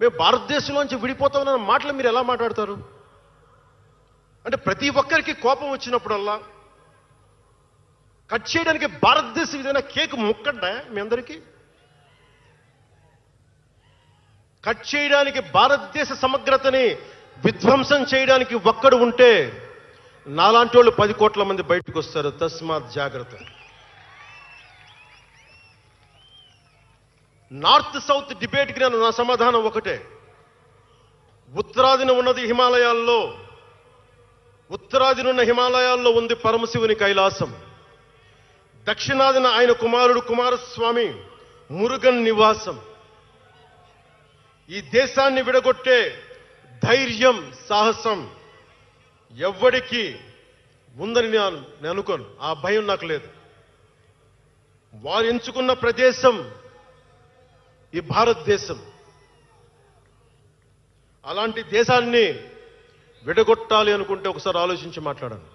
మేము భారతదేశంలోంచి విడిపోతామన్న మాటలు మీరు ఎలా మాట్లాడతారు? అంటే ప్రతి ఒక్కరికి కోపం వచ్చినప్పుడల్లా కట్ చేయడానికి భారతదేశం ఏదైనా కేక్ ముక్కంట మీ అందరికీ? కట్ చేయడానికి, భారతదేశ సమగ్రతని విధ్వంసం చేయడానికి ఒక్కడు ఉంటే నాలాంటి వాళ్ళు 10 కోట్ల మంది బయటకు వస్తారు. తస్మాత్ జాగ్రత్త. నార్త్ సౌత్ డిబేట్కి నా సమాధానం ఒకటే. ఉత్తరాదిన ఉన్నది హిమాలయాల్లో, ఉత్తరాదినున్న హిమాలయాల్లో ఉంది పరమశివుని కైలాసం. దక్షిణాదిన ఆయన కుమారుడు కుమారస్వామి మురుగన్ నివాసం. ఈ దేశాన్ని విడగొట్టే ధైర్యం, సాహసం ఎవ్వడికి ఉందని నేను అనుకోను. ఆ భయం నాకు లేదు. వారు ఎంచుకున్న ప్రదేశం ఈ భారతదేశం. అలాంటి దేశాన్ని విడగొట్టాలి అనుకుంటే ఒకసారి ఆలోచించి మాట్లాడండి.